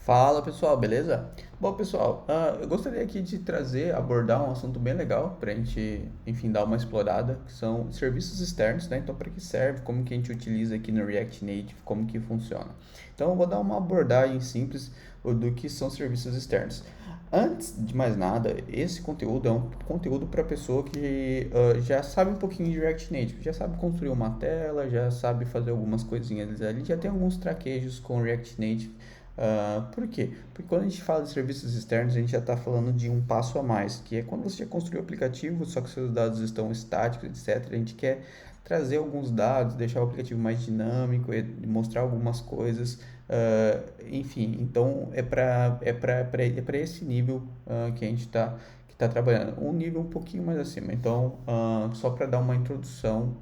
Fala pessoal, beleza? Bom pessoal, eu gostaria aqui de abordar um assunto bem legal para a gente, enfim, dar uma explorada, que são serviços externos, né? Então, para que serve, como que a gente utiliza aqui no React Native, como que funciona. Então, eu vou dar uma abordagem simples do que são serviços externos. Antes de mais nada, esse conteúdo é um conteúdo para pessoa que já sabe um pouquinho de React Native, já sabe construir uma tela, já sabe fazer algumas coisinhas ali, já tem alguns traquejos com React Native. Por quê? Porque quando a gente fala de serviços externos, a gente já está falando de um passo a mais, que é quando você já construiu o aplicativo, só que seus dados estão estáticos, etc. A gente quer trazer alguns dados, deixar o aplicativo mais dinâmico, mostrar algumas coisas, enfim. Então é para esse nível que a gente está trabalhando, um nível um pouquinho mais acima. Então, só para dar uma introdução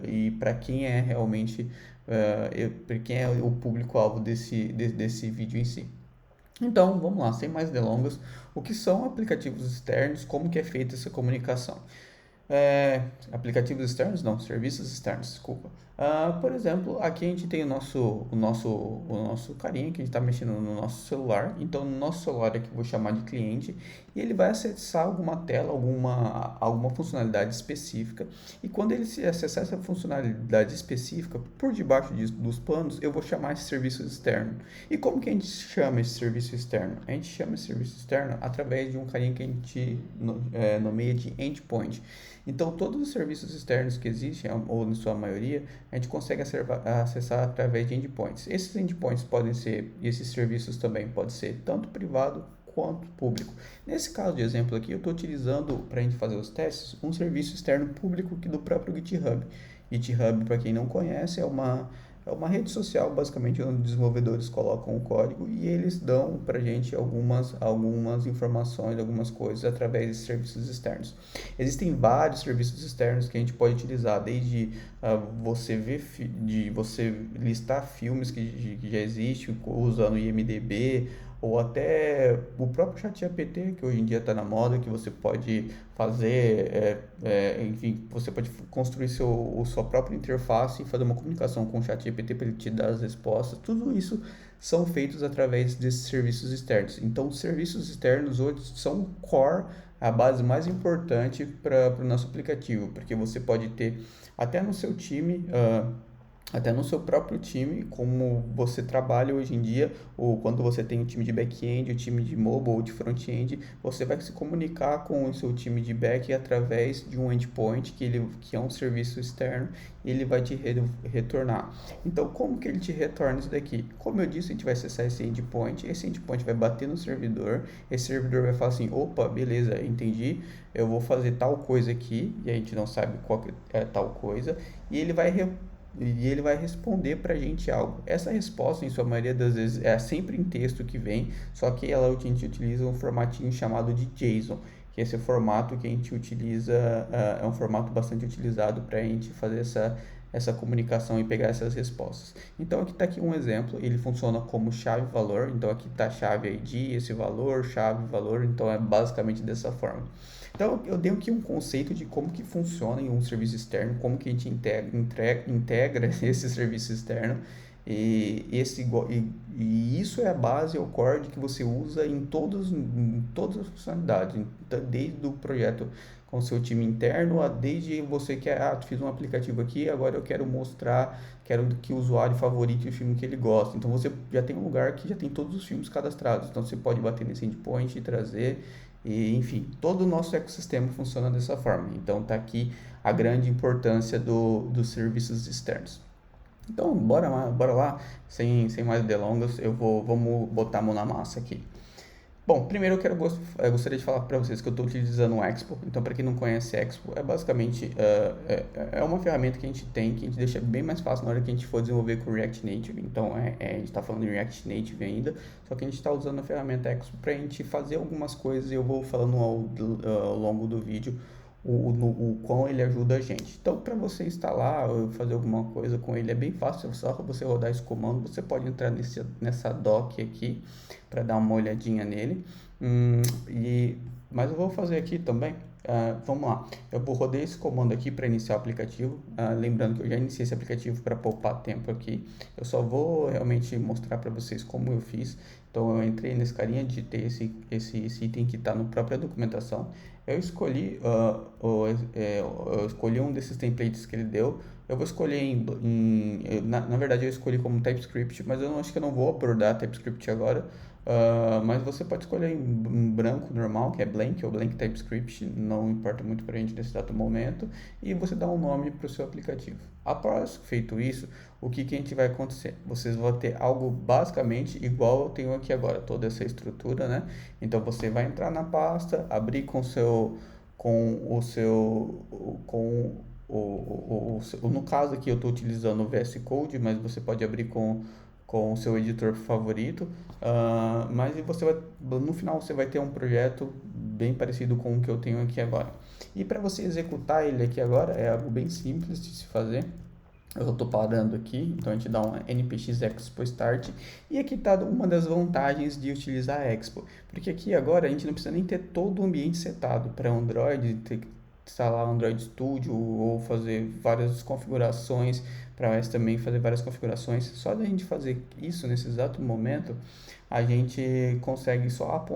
e para quem é realmente para quem é o público-alvo desse vídeo em si. Então, vamos lá, sem mais delongas, o que são aplicativos externos, como que é feita essa comunicação? Aplicativos externos? Não, serviços externos, desculpa. Por exemplo, aqui a gente tem o nosso carinha que a gente está mexendo no nosso celular. Então, no nosso celular aqui eu vou chamar de cliente e ele vai acessar alguma tela, alguma funcionalidade específica. E quando ele acessar essa funcionalidade específica, por debaixo dos panos, eu vou chamar esse serviço externo. E como que a gente chama esse serviço externo? A gente chama esse serviço externo através de um carinha que a gente nomeia de endpoint. Então, todos os serviços externos que existem, ou na sua maioria, a gente consegue acessar através de endpoints. Esses endpoints podem ser, e esses serviços também podem ser tanto privado quanto público. Nesse caso de exemplo aqui, eu estou utilizando para a gente fazer os testes um serviço externo público aqui do próprio GitHub. GitHub, para quem não conhece, é uma rede social, basicamente, onde desenvolvedores colocam o código e eles dão para a gente algumas informações, algumas coisas através de serviços externos. Existem vários serviços externos que a gente pode utilizar, desde você ver, de você listar filmes que já existem usando o IMDb, ou até o próprio ChatGPT, que hoje em dia está na moda, que você pode fazer, enfim, você pode construir sua própria interface e fazer uma comunicação com o ChatGPT para ele te dar as respostas. Tudo isso são feitos através desses serviços externos. Então, os serviços externos hoje são o core, a base mais importante para o nosso aplicativo, porque você pode ter até no seu time. Até no seu próprio time, como você trabalha hoje em dia, ou quando você tem um time de back-end, o time de mobile ou de front-end, você vai se comunicar com o seu time de back através de um endpoint, que é um serviço externo, e ele vai te retornar. Então, como que ele te retorna isso daqui? Como eu disse, a gente vai acessar esse endpoint vai bater no servidor, esse servidor vai falar assim, opa, beleza, entendi, eu vou fazer tal coisa aqui, e a gente não sabe qual que é tal coisa, e ele vai responder para a gente algo. Essa resposta, em sua maioria das vezes, é sempre em texto que vem, só que a gente utiliza um formatinho chamado de JSON, que esse formato que a gente utiliza é um formato bastante utilizado para a gente fazer essa comunicação e pegar essas respostas. Então aqui está aqui um exemplo, ele funciona como chave-valor, então aqui está chave ID, esse valor, chave-valor, então é basicamente dessa forma. Então, eu dei aqui um conceito de como que funciona em um serviço externo, como que a gente integra esse serviço externo, e isso é a base, é o core que você usa em todas as funcionalidades, então, desde o projeto com o seu time interno, desde você que fiz um aplicativo aqui, agora eu quero que o usuário favorite o filme que ele gosta. Então você já tem um lugar que já tem todos os filmes cadastrados, então você pode bater nesse endpoint e trazer. E, enfim, todo o nosso ecossistema funciona dessa forma. Então, está aqui a grande importância dos serviços externos. Então, bora lá, sem mais delongas, vamos botar a mão na massa aqui. Bom, primeiro eu gostaria de falar para vocês que eu estou utilizando o Expo. Então, para quem não conhece Expo, é basicamente uma ferramenta que a gente tem, que a gente deixa bem mais fácil na hora que a gente for desenvolver com o React Native. Então, a gente está falando de React Native ainda, só que a gente está usando a ferramenta Expo para a gente fazer algumas coisas e eu vou falando ao longo do vídeo o quão ele ajuda a gente. Então, para você instalar ou fazer alguma coisa com ele é bem fácil, é só você rodar esse comando, você pode entrar nessa doc aqui para dar uma olhadinha nele. Mas eu vou fazer aqui também Vamos lá, eu vou rodar esse comando aqui para iniciar o aplicativo. Lembrando que eu já iniciei esse aplicativo para poupar tempo aqui. Eu só vou realmente mostrar para vocês como eu fiz. Então eu entrei nesse carinha, digitei esse item que está na própria documentação. Eu escolhi, eu escolhi um desses templates que ele deu. Eu vou escolher na verdade eu escolhi como TypeScript, mas eu não, acho que eu não vou abordar TypeScript agora. Mas você pode escolher em branco normal, que é blank ou blank TypeScript, não importa muito para a gente nesse exato momento, e você dá um nome para o seu aplicativo. Após feito isso, o que a gente vai acontecer? Vocês vão ter algo basicamente igual eu tenho aqui agora, toda essa estrutura, né? Então você vai entrar na pasta, abrir no caso aqui eu estou utilizando o VS Code, mas você pode abrir com o seu editor favorito. Mas no final você vai ter um projeto bem parecido com o que eu tenho aqui agora. E para você executar ele aqui agora é algo bem simples de se fazer. Eu estou parando aqui, então a gente dá um npx expo start, e aqui está uma das vantagens de utilizar a Expo, porque aqui agora a gente não precisa nem ter todo o ambiente setado para Android, ter que instalar Android Studio ou fazer várias configurações, para iOS também fazer várias configurações. Só da gente fazer isso nesse exato momento, a gente consegue só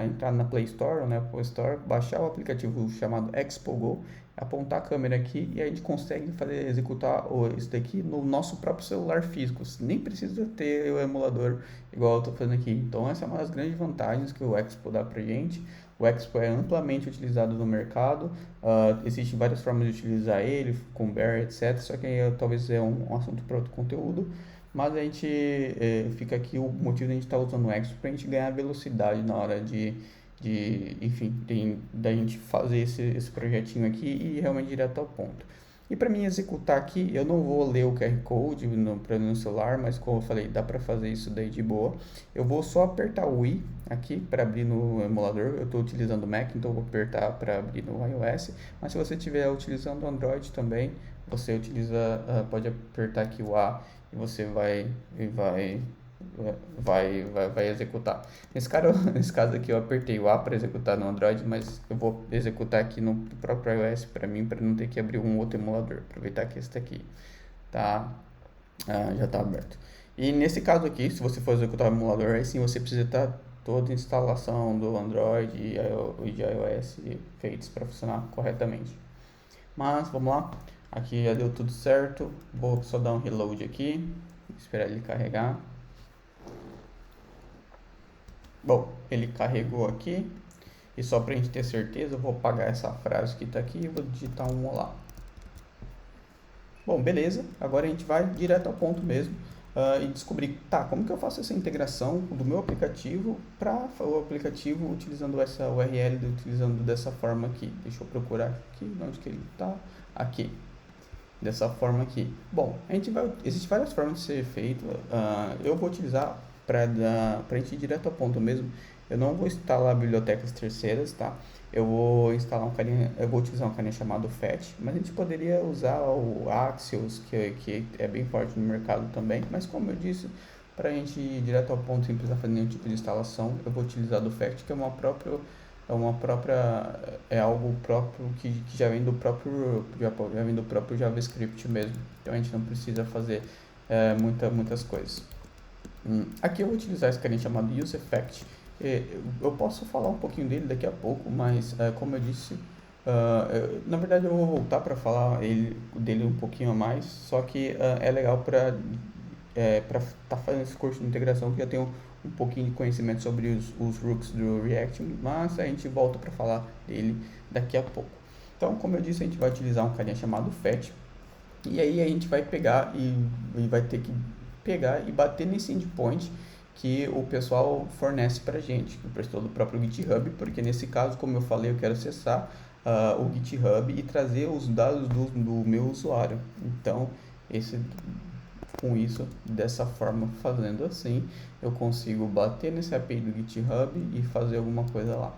entrar na Play Store ou na Apple Store, baixar o aplicativo chamado Expo Go, apontar a câmera aqui e a gente consegue executar isso daqui no nosso próprio celular físico. Nem precisa ter o emulador igual eu estou fazendo aqui. Então essa é uma das grandes vantagens que o Expo dá pra gente. O Expo é amplamente utilizado no mercado, existem várias formas de utilizar ele, com Bear, etc. Só que talvez é um assunto para outro conteúdo. Mas a gente fica aqui o motivo de a gente estar usando o Expo para a gente ganhar velocidade na hora enfim, da gente fazer esse projetinho aqui e realmente direto ao ponto. E para mim executar aqui, eu não vou ler o QR Code no celular, mas como eu falei, dá para fazer isso daí de boa. Eu vou só apertar o I aqui para abrir no emulador. Eu estou utilizando o Mac, então eu vou apertar para abrir no iOS. Mas se você estiver utilizando o Android também, você pode apertar aqui o A e você vai executar. Nesse caso aqui eu apertei o A para executar no Android, mas eu vou executar aqui no próprio iOS para mim, para não ter que abrir um outro emulador. Aproveitar que esse aqui tá, já está aberto. E nesse caso aqui, se você for executar o emulador, aí sim você precisa estar toda a instalação do Android e de iOS feitos para funcionar corretamente. Mas vamos lá, aqui já deu tudo certo. Vou só dar um reload aqui, esperar ele carregar. Bom, ele carregou aqui. E só para a gente ter certeza, eu vou apagar essa frase que está aqui e vou digitar um olá. Bom, beleza. Agora a gente vai direto ao ponto mesmo e descobrir, tá, como que eu faço essa integração do meu aplicativo para o aplicativo utilizando essa URL, utilizando dessa forma aqui. Deixa eu procurar aqui, onde que ele está? Aqui. Dessa forma aqui. Bom, existem várias formas de ser feito. Eu vou utilizar para a gente ir direto ao ponto mesmo. Eu não vou instalar bibliotecas terceiras, tá? Eu vou utilizar um carinha chamado Fetch, mas a gente poderia usar o Axios, que é bem forte no mercado também. Mas como eu disse, para a gente ir direto ao ponto sem precisar fazer nenhum tipo de instalação, eu vou utilizar do Fetch, que é algo próprio que já vem do próprio JavaScript mesmo. Então a gente não precisa fazer muitas coisas. Aqui eu vou utilizar esse carinha chamado UseEffect. Eu posso falar um pouquinho dele daqui a pouco, mas como eu disse, na verdade eu vou voltar para falar dele um pouquinho a mais, só que é legal para estar fazendo esse curso de integração que já tenho um pouquinho de conhecimento sobre os hooks do React, mas a gente volta para falar dele daqui a pouco. Então, como eu disse, a gente vai utilizar um carinha chamado Fetch, e aí a gente vai pegar e vai ter que pegar e bater nesse endpoint que o pessoal fornece para a gente, o pessoal do próprio GitHub, porque nesse caso, como eu falei, eu quero acessar o GitHub e trazer os dados do meu usuário. Então, com isso, dessa forma, fazendo assim, eu consigo bater nesse API do GitHub e fazer alguma coisa lá.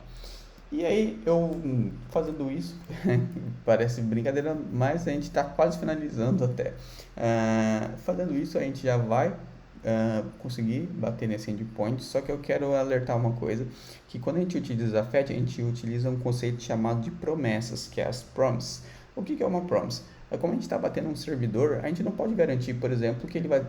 E aí, eu fazendo isso, parece brincadeira, mas a gente está quase finalizando até. Fazendo isso, a gente já vai conseguir bater nesse endpoint, só que eu quero alertar uma coisa, que quando a gente utiliza a FAT, a gente utiliza um conceito chamado de promessas, que é as prompts. O que é uma prompts? Como a gente está batendo um servidor, a gente não pode garantir, por exemplo, que ele vai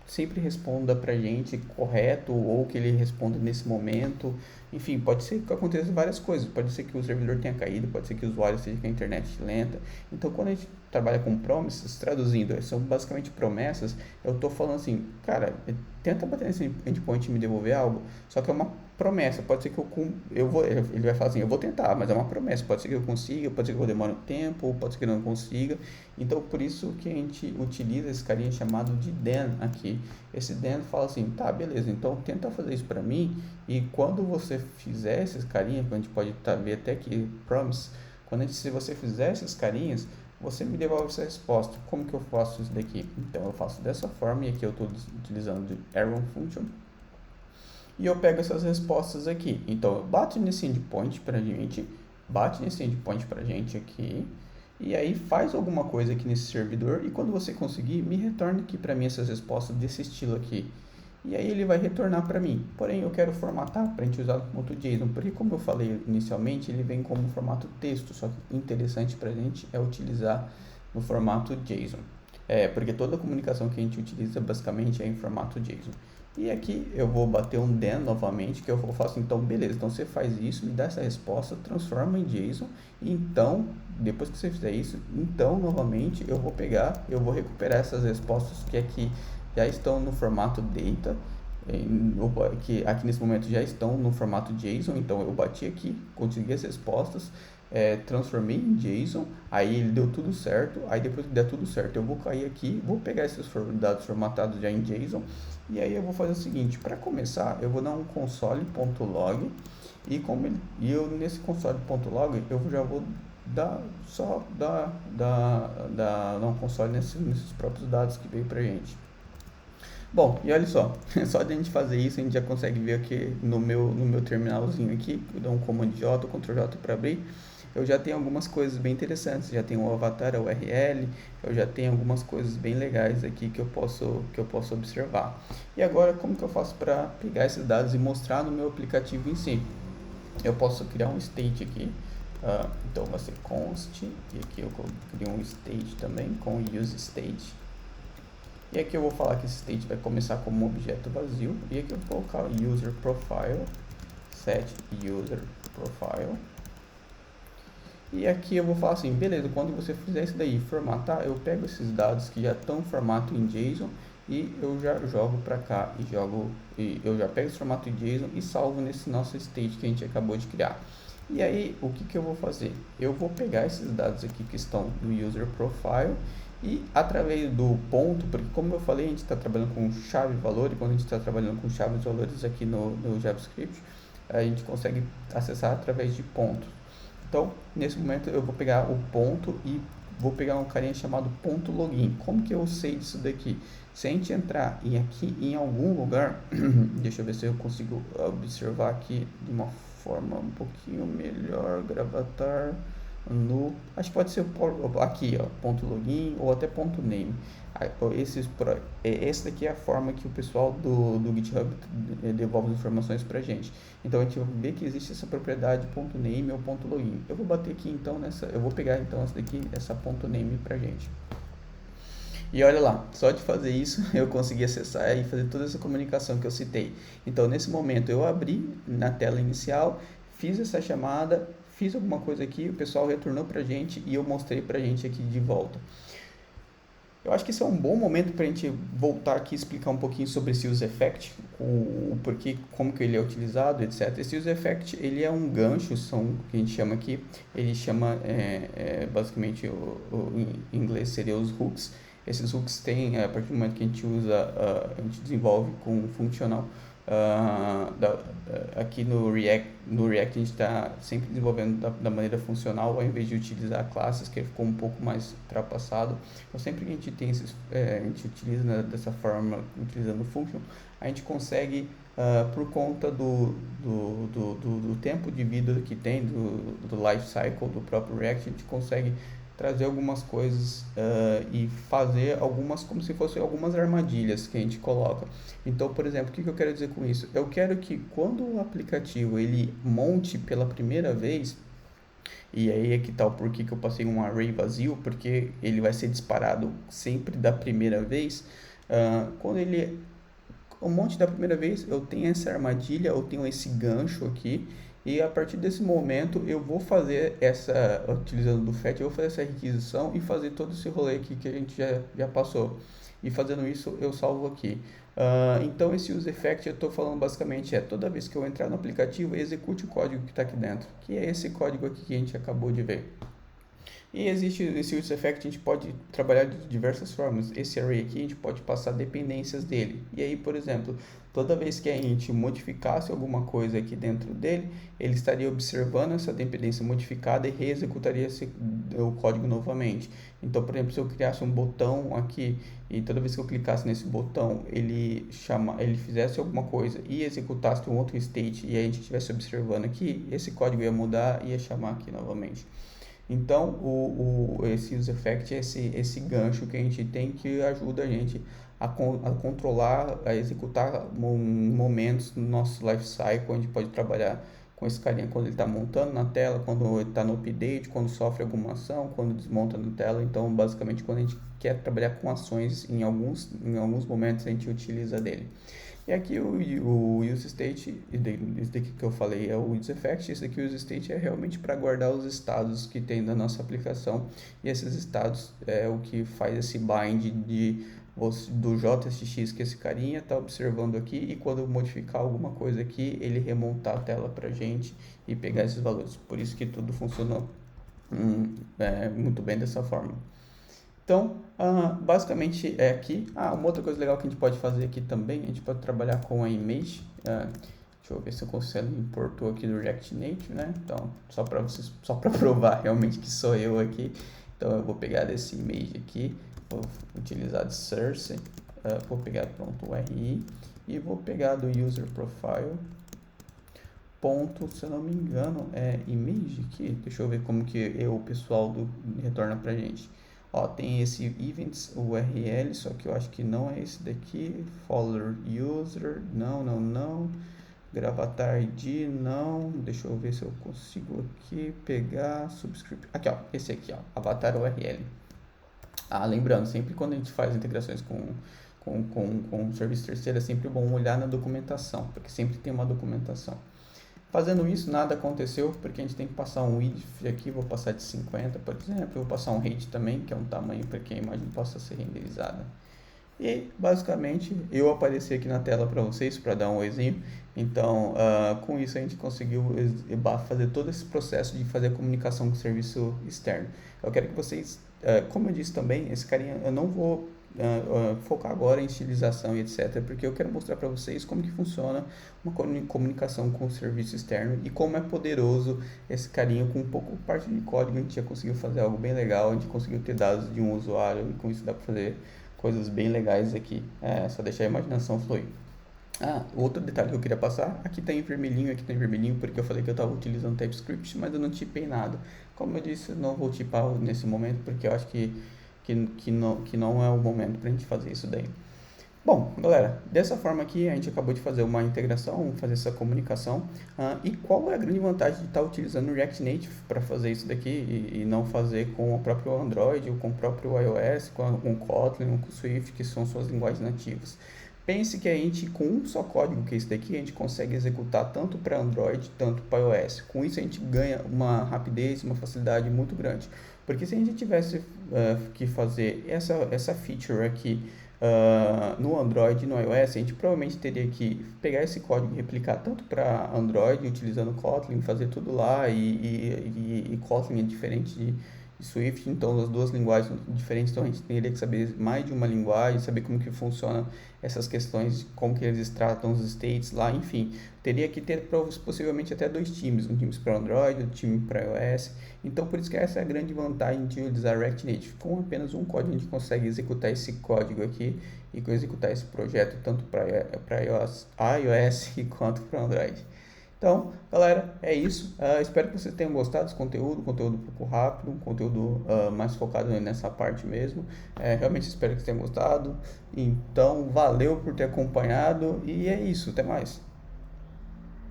sempre responda para a gente correto ou que ele responda nesse momento. Enfim, pode ser que aconteça várias coisas. Pode ser que o servidor tenha caído, pode ser que o usuário esteja com a internet lenta. Então, quando a gente trabalha com promises, traduzindo, são basicamente promessas, eu estou falando assim, cara, tenta bater nesse endpoint e me devolver algo, só que é uma promessa, pode ser que eu vou, ele vai falar assim, eu vou tentar, mas é uma promessa, pode ser que eu consiga, pode ser que eu demore um tempo, pode ser que eu não consiga, então por isso que a gente utiliza esse carinha chamado de then aqui. Esse then fala assim, tá, beleza, então tenta fazer isso para mim, e quando você fizer esses carinhas, a gente pode ver até aqui, promise, se você fizer esses carinhas, você me devolve essa resposta. Como que eu faço isso daqui? Então eu faço dessa forma, e aqui eu estou utilizando de arrow function, e eu pego essas respostas aqui. Então eu bato nesse endpoint pra gente, aqui, e aí faz alguma coisa aqui nesse servidor, e quando você conseguir, me retorna aqui para mim essas respostas desse estilo aqui. E aí ele vai retornar para mim. Porém, eu quero formatar para a gente usar no ponto JSON, porque como eu falei inicialmente, ele vem como formato texto, só que interessante para a gente é utilizar no formato JSON. Porque toda a comunicação que a gente utiliza basicamente é em formato JSON. E aqui eu vou bater um then novamente, que eu faço então, beleza, então você faz isso, me dá essa resposta, transforma em JSON, e então, depois que você fizer isso, então novamente eu vou recuperar essas respostas que aqui já estão no formato data, que aqui nesse momento já estão no formato JSON, então eu bati aqui, consegui as respostas, transformei em JSON, aí ele deu tudo certo, aí depois que der tudo certo eu vou cair aqui, vou pegar esses dados formatados já em JSON, e aí eu vou fazer o seguinte, para começar eu vou dar um console.log, e eu nesse console.log eu já vou dar um console nesses próprios dados que veio pra gente. Bom, e olha só de a gente fazer isso, a gente já consegue ver aqui no meu terminalzinho aqui, eu dou um Command J, Ctrl J para abrir, eu já tenho algumas coisas bem interessantes, já tenho o avatar, a URL, eu já tenho algumas coisas bem legais aqui que eu posso observar. E agora, como que eu faço para pegar esses dados e mostrar no meu aplicativo em si? Eu posso criar um state aqui, então vai ser const, e aqui eu crio um state também com useState. E aqui eu vou falar que esse state vai começar como um objeto vazio. E aqui eu vou colocar user profile, set user profile. E aqui eu vou falar assim, beleza, quando você fizer isso daí, formatar, eu pego esses dados que já estão formato em JSON e eu já jogo para cá e eu já pego esse formato em JSON e salvo nesse nosso state que a gente acabou de criar. E aí, o que eu vou fazer? Eu vou pegar esses dados aqui que estão no user profile e através do ponto, porque como eu falei, a gente está trabalhando com chave e valor, e quando a gente está trabalhando com chaves e valores aqui no JavaScript, a gente consegue acessar através de pontos. Então, nesse momento eu vou pegar o ponto e vou pegar um carinha chamado ponto login. Como que eu sei disso daqui? Se a gente entrar aqui em algum lugar, deixa eu ver se eu consigo observar aqui de uma forma um pouquinho melhor, gravatar no, acho que pode ser aqui, ó, ponto login ou até ponto name. Essa daqui é a forma que o pessoal do GitHub devolve as informações pra gente. Então a gente vai ver que existe essa propriedade ponto .name ou ponto .login. Eu vou bater aqui então eu vou pegar então essa daqui, essa ponto .name pra gente. E olha lá, só de fazer isso eu consegui acessar e fazer toda essa comunicação que eu citei. Então nesse momento eu abri na tela inicial, fiz essa chamada, fiz alguma coisa aqui, o pessoal retornou pra gente e eu mostrei pra gente aqui de volta. Eu acho que esse é um bom momento para a gente voltar aqui e explicar um pouquinho sobre esse useEffect, o porquê, como que ele é utilizado, etc. Esse useEffect, ele é um gancho, que a gente chama aqui, ele chama, basicamente, em inglês seria os hooks. Esses hooks têm, a partir do momento que a gente usa, a gente desenvolve com funcional, aqui no React a gente está sempre desenvolvendo da maneira funcional ao invés de utilizar classes, que ficou um pouco mais ultrapassado. Então sempre que a gente tem a gente utiliza dessa forma, utilizando function, a gente consegue, por conta do tempo de vida que tem, do life cycle do próprio React, a gente consegue trazer algumas coisas e fazer algumas, como se fossem algumas armadilhas que a gente coloca. Então, por exemplo, o que eu quero dizer com isso? Eu quero que quando o aplicativo ele monte pela primeira vez, e aí é que tal, por que eu passei um array vazio, porque ele vai ser disparado sempre da primeira vez. Quando ele um monte da primeira vez, eu tenho essa armadilha, eu tenho esse gancho aqui, e a partir desse momento eu vou fazer essa, utilizando do FET, eu vou fazer essa requisição e fazer todo esse rolê aqui que a gente já passou. E fazendo isso, eu salvo aqui. Então, esse use effect eu estou falando basicamente toda vez que eu entrar no aplicativo, execute o código que está aqui dentro, que é esse código aqui que a gente acabou de ver. E existe esse use effect, a gente pode trabalhar de diversas formas. Esse array aqui, a gente pode passar dependências dele. E aí, por exemplo, toda vez que a gente modificasse alguma coisa aqui dentro dele, ele estaria observando essa dependência modificada e reexecutaria o código novamente. Então, por exemplo, se eu criasse um botão aqui e toda vez que eu clicasse nesse botão, ele fizesse alguma coisa e executasse um outro state e a gente estivesse observando aqui, esse código ia mudar e ia chamar aqui novamente. Então, esse use effect é esse gancho que a gente tem que ajuda a gente a controlar, a executar momentos no nosso life cycle. A gente pode trabalhar com esse carinha quando ele está montando na tela, quando ele está no update, quando sofre alguma ação, quando desmonta na tela. Então, basicamente, quando a gente quer trabalhar com ações, em alguns momentos a gente utiliza dele. E aqui o use state, esse daqui que eu falei é o use effect, esse daqui o use state é realmente para guardar os estados que tem da nossa aplicação, e esses estados é o que faz esse bind do JSX que esse carinha está observando aqui, e quando modificar alguma coisa aqui, ele remontar a tela para a gente e pegar esses valores. Por isso que tudo funcionou muito bem dessa forma. Então, basicamente é aqui. Uma outra coisa legal que a gente pode fazer aqui também, a gente pode trabalhar com a image. Deixa eu ver se eu consigo importou aqui do React Native, né? Então, só para provar realmente que sou eu aqui. Então, eu vou pegar desse image aqui, vou utilizar de source, vou pegar pronto o URI e vou pegar do user profile. Ponto, se eu não me engano, é image aqui. Deixa eu ver como que o pessoal retorna pra gente. Tem esse events URL, só que eu acho que não é esse daqui. Follower user, não. Gravatar ID, não. Deixa eu ver se eu consigo aqui pegar subscript. Aqui, esse aqui, avatar URL. Lembrando, sempre quando a gente faz integrações com serviço terceiro, é sempre bom olhar na documentação, porque sempre tem uma documentação. Fazendo isso, nada aconteceu, porque a gente tem que passar um width aqui, vou passar de 50, por exemplo, eu vou passar um height também, que é um tamanho para que a imagem possa ser renderizada. E, basicamente, eu apareci aqui na tela para vocês, para dar um oizinho. Então, com isso a gente conseguiu fazer todo esse processo de fazer a comunicação com o serviço externo. Eu quero que vocês, como eu disse também, esse carinha, eu não vou focar agora em estilização e etc, porque eu quero mostrar para vocês como que funciona uma comunicação com o serviço externo e como é poderoso esse carinho. Com um pouco parte de código a gente já conseguiu fazer algo bem legal, a gente conseguiu ter dados de um usuário e com isso dá para fazer coisas bem legais aqui. Só deixar a imaginação fluir. Outro detalhe que eu queria passar, aqui tá em vermelhinho, porque eu falei que eu estava utilizando TypeScript, mas eu não tipei nada. Como eu disse, eu não vou tipar nesse momento, porque eu acho que não é o momento para a gente fazer isso daí. Bom, galera, dessa forma aqui a gente acabou de fazer uma integração, fazer essa comunicação. E qual é a grande vantagem de estar utilizando o React Native para fazer isso daqui e não fazer com o próprio Android ou com o próprio iOS, com o Kotlin ou com o Swift, que são suas linguagens nativas? Pense que a gente, com um só código, que é esse daqui, a gente consegue executar tanto para Android, tanto para iOS. Com isso a gente ganha uma rapidez, uma facilidade muito grande. Porque se a gente tivesse que fazer essa feature aqui no Android e no iOS, a gente provavelmente teria que pegar esse código e replicar tanto para Android, utilizando Kotlin, fazer tudo lá, e Kotlin é diferente de Swift, então as duas linguagens são diferentes, então a gente teria que saber mais de uma linguagem, saber como que funciona essas questões, como que eles tratam os states lá, enfim, teria que ter possivelmente até dois times, um time para Android, um time para iOS. Então por isso que essa é a grande vantagem de utilizar React Native. Com apenas um código a gente consegue executar esse código aqui e executar esse projeto tanto para iOS quanto para Android. Então, galera, é isso. Espero que vocês tenham gostado desse conteúdo, conteúdo um pouco rápido, um conteúdo mais focado nessa parte mesmo. Realmente espero que vocês tenham gostado. Então, valeu por ter acompanhado e é isso. Até mais.